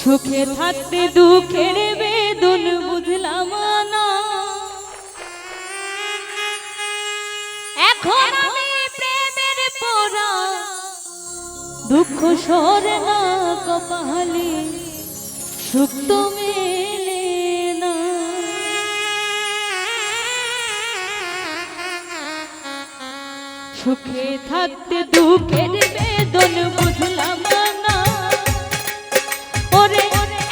সুখে থাকতে দুঃখের বেদন বুঝলাম না, এখন আমি প্রেমের পোড়া দুঃখ সরে না কপালে সুখ তো মেলে না। সুখে থাকতে দুঃখের বেদন বুঝলাম না, ওরে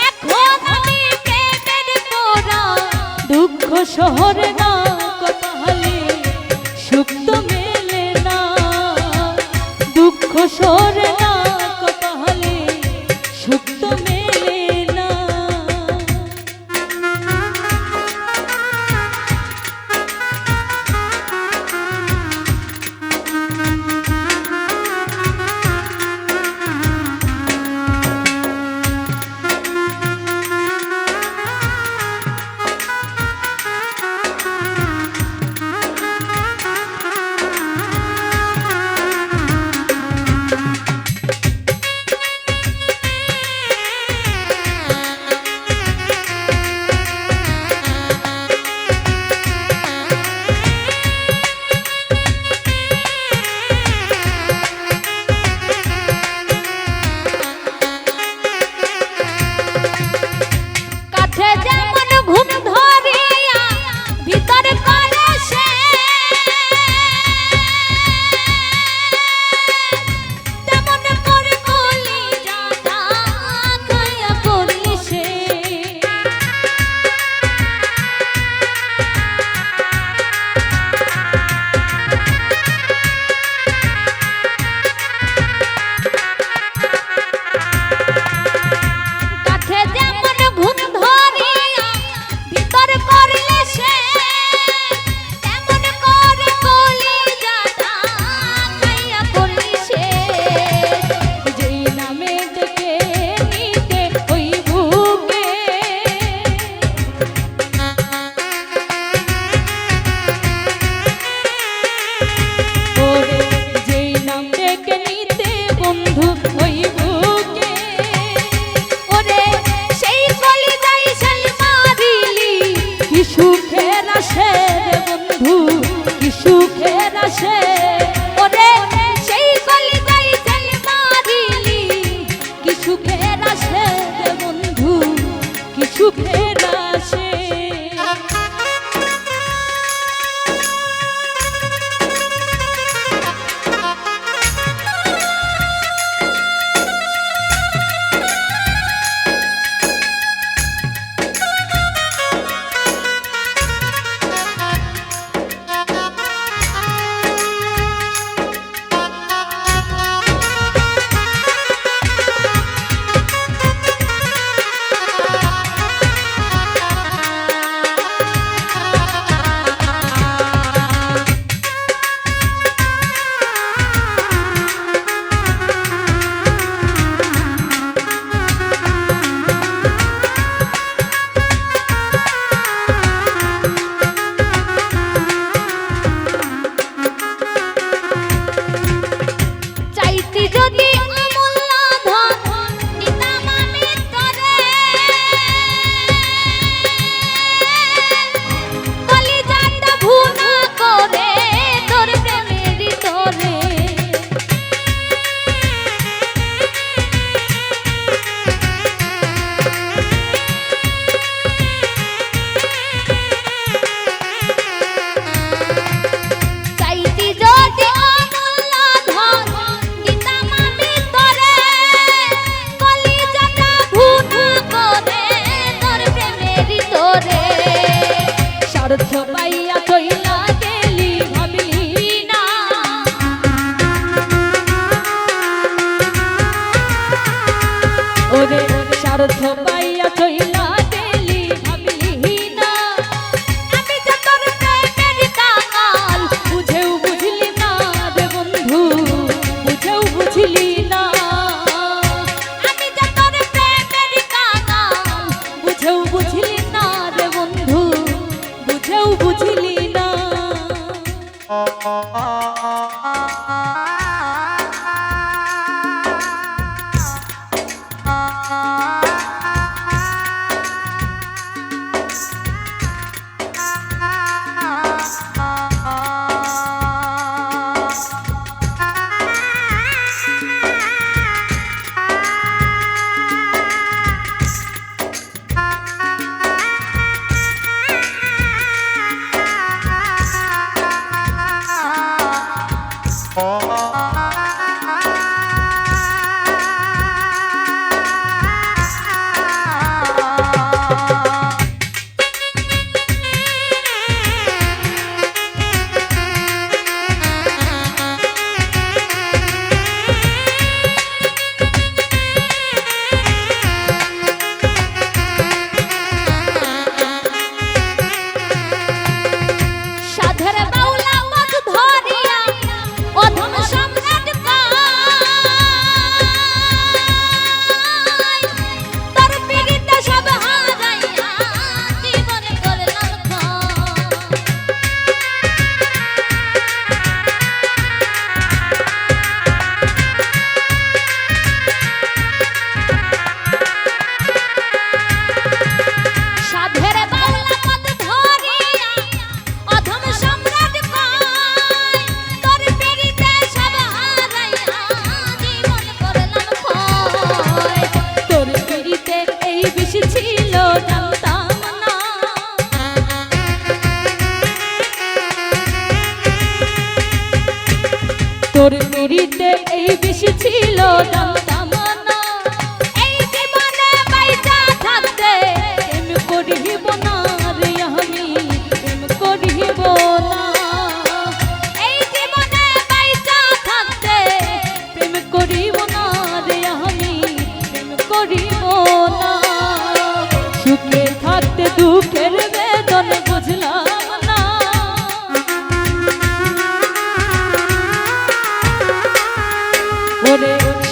এখন আমি প্রেমের পোড়া দুঃখ সরে না কপালে সুখ তো মেলে না, দুঃখ সরে না কপালে সুখ তো মেলে না।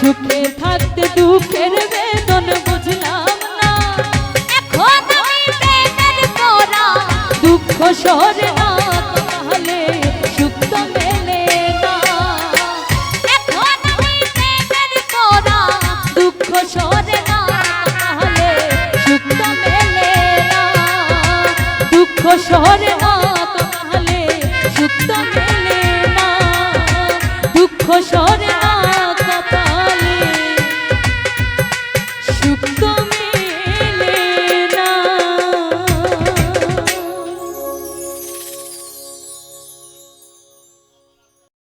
সুখে থাকতে দুঃখের বেদন বুঝলাম না, এখন আমি প্রেমের তোরা দুঃখ সরে না, তাহলে সুখ তো মেলে না। এখন আমি প্রেমের তোরা দুঃখ সরে না, তাহলে সুখ তো মেলে না। দুঃখ সরে না, তাহলে সুখ তো মেলে না। দুঃখ সরে